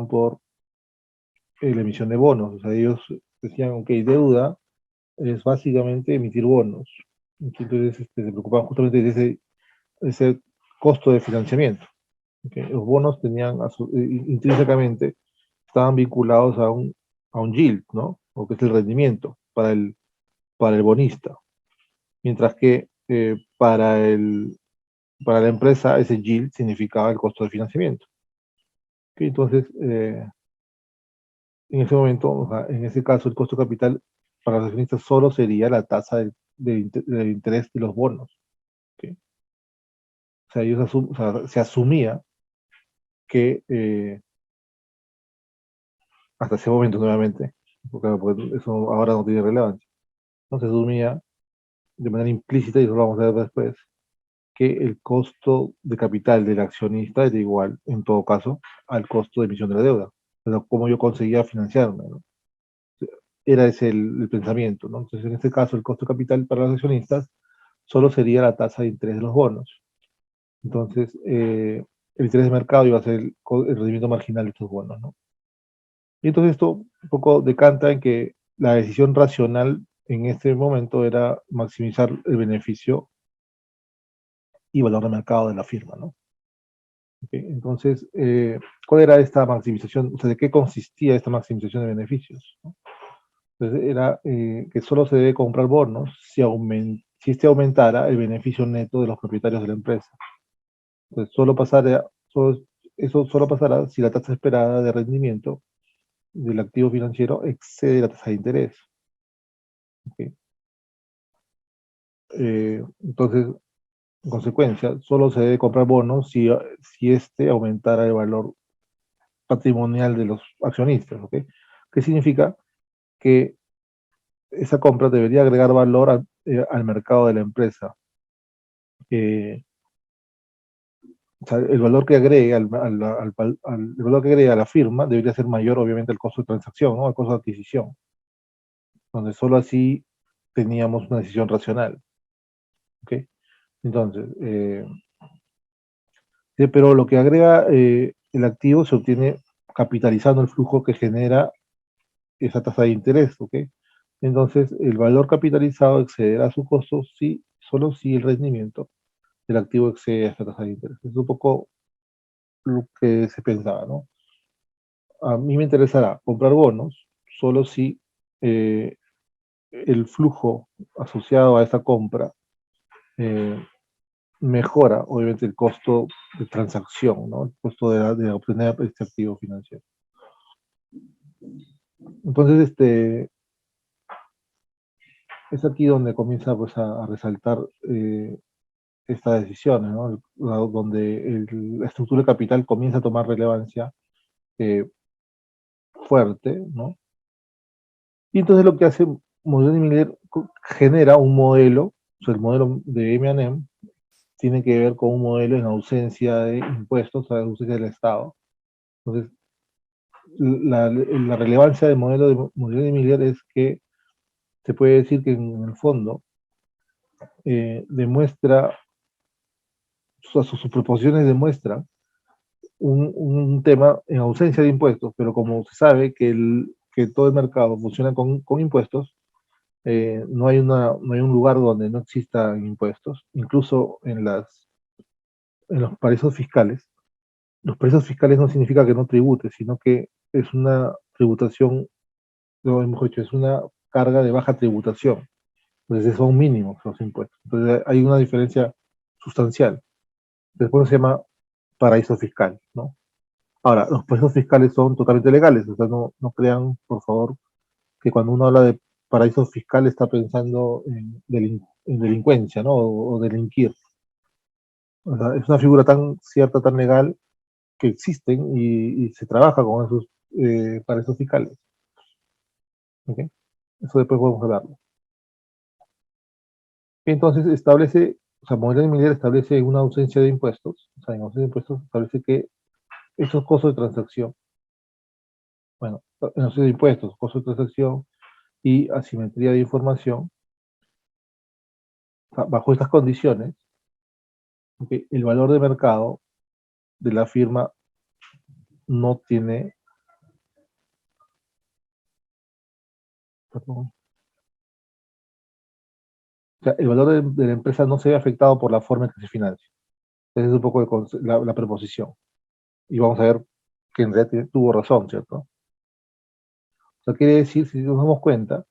por la emisión de bonos. O sea, ellos decían, ok, deuda es básicamente emitir bonos. Entonces se preocupaban justamente de ese costo de financiamiento. ¿Okay? Los bonos tenían intrínsecamente, estaban vinculados a un yield, ¿no? O que es el rendimiento para el bonista. Mientras que para la empresa ese yield significaba el costo de financiamiento. ¿Okay? Entonces, en ese momento, o sea, en ese caso, el costo de capital para los accionistas solo sería la tasa del interés de los bonos. ¿Okay? O sea, o sea, se asumía que hasta ese momento nuevamente, porque eso ahora no tiene relevancia, no se asumía de manera implícita, y eso lo vamos a ver después, que el costo de capital del accionista era igual, en todo caso, al costo de emisión de la deuda. Pero cómo yo conseguía financiarme, ¿no? Era ese el pensamiento, ¿no? Entonces, en este caso, el costo de capital para los accionistas solo sería la tasa de interés de los bonos. Entonces, el interés de mercado iba a ser el rendimiento marginal de estos bonos, ¿no? Y entonces esto un poco decanta en que la decisión racional en este momento era maximizar el beneficio y valor de mercado de la firma, ¿no? Okay, entonces, ¿cuál era esta maximización? O sea, ¿de qué consistía esta maximización de beneficios? ¿No? Entonces, era que solo se debe comprar bonos si este aumentara el beneficio neto de los propietarios de la empresa. Entonces, eso solo pasará si la tasa esperada de rendimiento del activo financiero excede la tasa de interés. ¿Okay? Entonces, en consecuencia, solo se debe comprar bonos si este aumentara el valor patrimonial de los accionistas. ¿Okay? ¿Qué significa? Que esa compra debería agregar valor al mercado de la empresa. Eh, o sea, el valor que agregue el valor que agregue a la firma debería ser mayor, obviamente, al costo de transacción, ¿no? Al costo de adquisición, donde solo así teníamos una decisión racional. ¿Okay? Entonces, pero lo que agrega el activo se obtiene capitalizando el flujo que genera esa tasa de interés. ¿Ok? Entonces, el valor capitalizado excederá su costo solo si el rendimiento del activo excede a esa tasa de interés. Es un poco lo que se pensaba, ¿no? A mí me interesará comprar bonos solo si eh, el flujo asociado a esa compra eh, mejora, obviamente, el costo de transacción, ¿no? El costo de obtener este activo financiero. Entonces, es aquí donde comienza pues, a resaltar estas decisiones, ¿no? Donde la estructura de capital comienza a tomar relevancia eh, fuerte, ¿no? Y entonces lo que hace Modelo Miller genera un modelo, o sea, el modelo de M&M tiene que ver con un modelo en ausencia de impuestos, o sea, ausencia del Estado. Entonces, la relevancia del modelo de Miller es que se puede decir que en el fondo demuestra, sus proposiciones demuestran un tema en ausencia de impuestos, pero como se sabe que todo el mercado funciona con impuestos, no hay un lugar donde no existan impuestos, incluso en los paraísos fiscales. Los paraísos fiscales no significa que no tribute, sino que es una tributación, no, mejor dicho, es una carga de baja tributación. Entonces son mínimos los impuestos. Entonces hay una diferencia sustancial. Después se llama paraíso fiscal, ¿no? Ahora, los paraísos fiscales son totalmente legales, o sea, no crean, por favor, que cuando uno habla de paraíso fiscal está pensando en delincuencia, ¿no? O delinquir. O sea, es una figura tan cierta, tan legal, que existen y se trabaja con esos paraísos fiscales. ¿Okay? Eso después podemos hablarlo. Entonces o sea, Moreno y Miller establece una ausencia de impuestos, o sea, en ausencia de impuestos establece que esos costos de transacción, bueno, en ausencia de impuestos, costos de transacción y asimetría de información, o sea, bajo estas condiciones, ¿okay? El valor de mercado de la firma no tiene Perdón. O sea, el valor de la empresa no se ve afectado por la forma en que se financia. Esa es un poco la preposición. Y vamos a ver que en realidad tuvo razón, ¿cierto? O sea, quiere decir, si nos damos cuenta,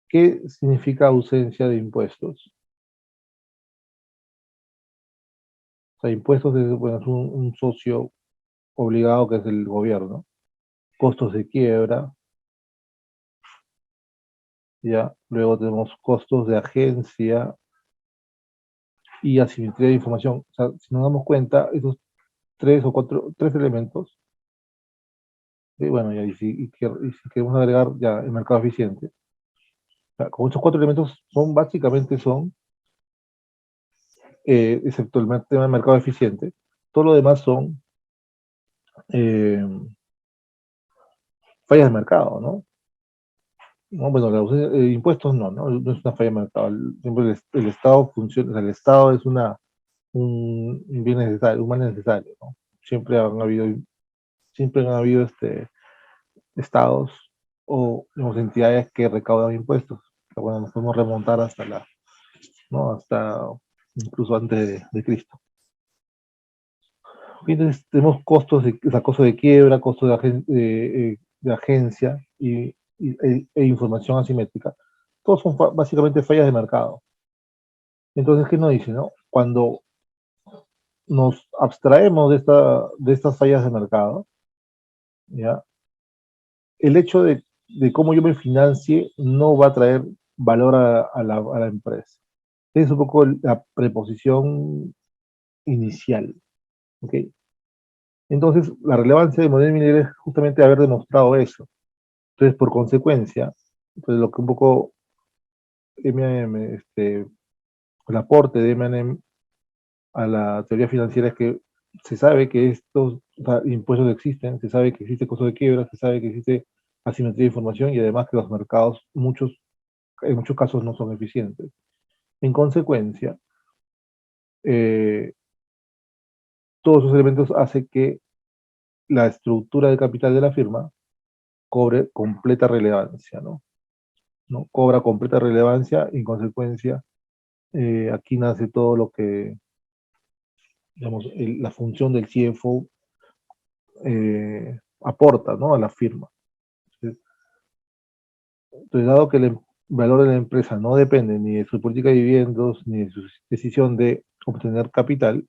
¿qué significa ausencia de impuestos? O sea, impuestos es, bueno, es un socio obligado que es el gobierno. Costos de quiebra, ya. Luego tenemos costos de agencia y asimetría de información. O sea, si nos damos cuenta, esos tres elementos, y bueno, ya, y si queremos agregar ya el mercado eficiente, o sea, como estos cuatro elementos son básicamente son, excepto el tema del mercado eficiente, todo lo demás son eh, fallas de mercado, ¿no? No, bueno, impuestos no es una falla de mercado. Siempre el Estado funciona, o sea, el Estado es un bien necesario, un mal necesario, ¿no? Siempre han habido, siempre han habido estados o digamos, entidades que recaudan impuestos. Pero bueno, nos podemos remontar hasta ¿no? Hasta incluso antes de Cristo. Entonces tenemos costos o sea, costo de quiebra, costo de agencia e información asimétrica. Todos son básicamente fallas de mercado. Entonces, ¿qué nos dice, no? Cuando nos abstraemos de estas fallas de mercado, ¿ya? El hecho de cómo yo me financie no va a traer valor a la empresa. Es un poco la preposición inicial, ¿ok? Entonces, la relevancia de modelo minero es justamente haber demostrado eso. Entonces, por consecuencia, pues lo que un poco M&M, el aporte de M&M a la teoría financiera es que se sabe que estos, o sea, impuestos existen, se sabe que existe costo de quiebra, se sabe que existe asimetría de información y además que los mercados, en muchos casos, no son eficientes. En consecuencia, eh, todos esos elementos hacen que la estructura de capital de la firma cobre completa relevancia, ¿no? ¿No? Cobra completa relevancia y en consecuencia aquí nace todo lo que, digamos, la función del CFO aporta, ¿no? A la firma. Entonces, dado que el valor de la empresa no depende ni de su política de dividendos ni de su decisión de obtener capital,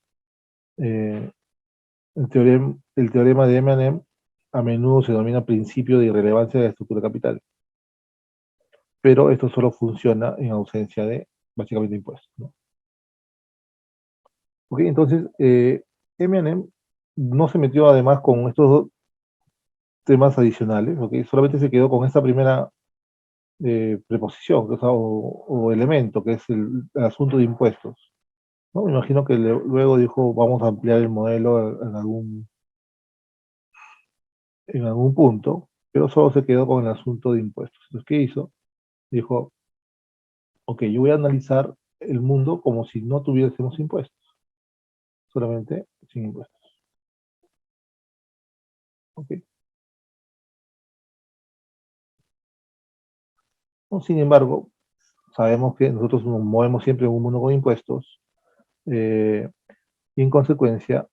eh, el teorema de M&M a menudo se denomina principio de irrelevancia de la estructura de capital, pero esto solo funciona en ausencia de, básicamente, impuestos, ¿no? Ok, entonces, M&M no se metió además con estos dos temas adicionales, ¿ok? Solamente se quedó con esta primera preposición, o sea, o elemento, que es el asunto de impuestos, ¿no? Me imagino que luego dijo, vamos a ampliar el modelo en algún punto, pero solo se quedó con el asunto de impuestos. Entonces, ¿qué hizo? Dijo, ok, yo voy a analizar el mundo como si no tuviésemos impuestos, solamente sin impuestos. ¿Ok? No, sin embargo, sabemos que nosotros nos movemos siempre en un mundo con impuestos, eh, y en consecuencia,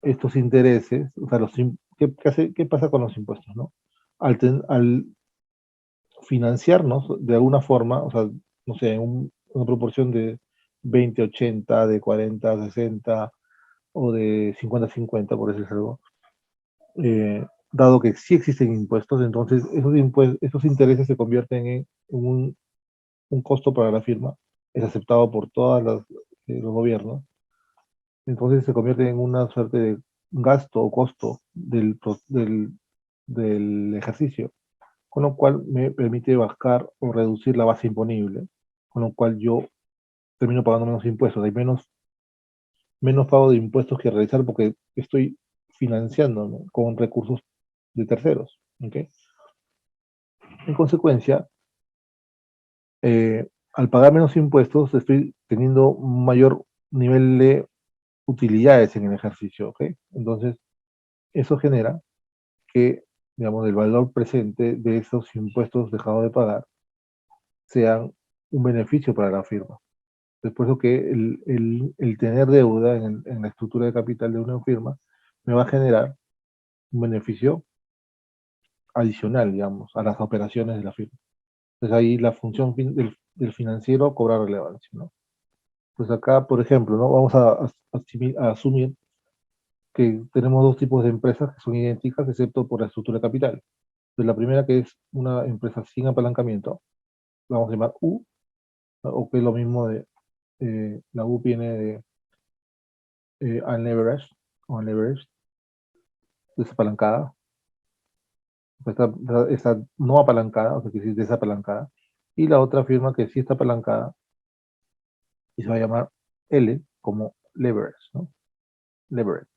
estos intereses, o sea, ¿qué pasa con los impuestos, no? Al financiarnos de alguna forma, o sea, no sé, en una proporción de 20-80, de 40-60 o de 50-50, por decir algo, dado que sí existen impuestos, entonces esos intereses se convierten en un costo para la firma, es aceptado por todos los gobiernos, entonces se convierte en una suerte de gasto o costo del ejercicio, con lo cual me permite bajar o reducir la base imponible, con lo cual yo termino pagando menos impuestos. Hay menos pago de impuestos que realizar porque estoy financiando, ¿no? Con recursos de terceros. ¿Ok? En consecuencia, al pagar menos impuestos, estoy teniendo un mayor nivel de utilidades en el ejercicio. ¿Ok? Entonces, eso genera que, digamos, el valor presente de esos impuestos dejados de pagar sean un beneficio para la firma. Es por eso que el tener deuda en la estructura de capital de una firma me va a generar un beneficio adicional, digamos, a las operaciones de la firma. Entonces ahí la función del financiero cobra relevancia, ¿no? Pues acá, por ejemplo, ¿no? Vamos a asumir que tenemos dos tipos de empresas que son idénticas, excepto por la estructura de capital. Entonces, la primera, que es una empresa sin apalancamiento, la vamos a llamar U, ¿no? O que es lo mismo de, la U viene de unleveraged, o unleveraged, desapalancada. Esta no apalancada, o sea, que sí es desapalancada. Y la otra firma que sí está apalancada, y se va a llamar L, como leverage, ¿no? Leverage.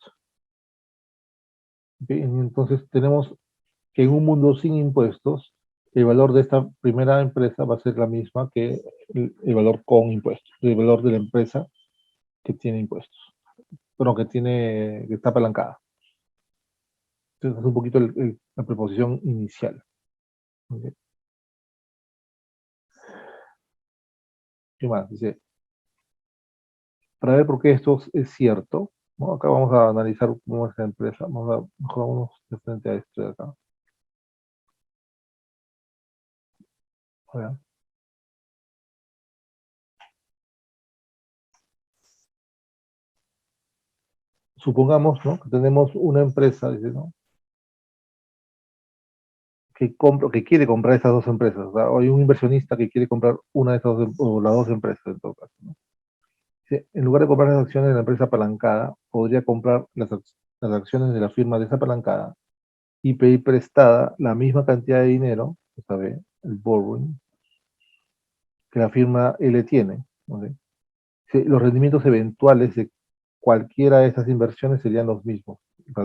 ¿Ok? Entonces tenemos que en un mundo sin impuestos, el valor de esta primera empresa va a ser la misma que el valor con impuestos, el valor de la empresa que tiene impuestos, pero que está apalancada. Entonces es un poquito la preposición inicial. ¿Ok? ¿Qué más? Dice, para ver por qué esto es cierto, ¿no? Acá vamos a analizar cómo es la empresa. Mejor vamos de frente a esto de acá. A ver. Supongamos, ¿no? Que tenemos una empresa, dice, ¿no? Que quiere comprar estas dos empresas. O sea, hay un inversionista que quiere comprar una de esas dos, o las dos empresas en todo caso, ¿no? Dice, en lugar de comprar las acciones de la empresa apalancada, podría comprar las acciones de la firma desapalancada y pedir prestada la misma cantidad de dinero, esta vez, el borrowing, que la firma L tiene. ¿Ok? Sí, los rendimientos eventuales de cualquiera de estas inversiones serían los mismos.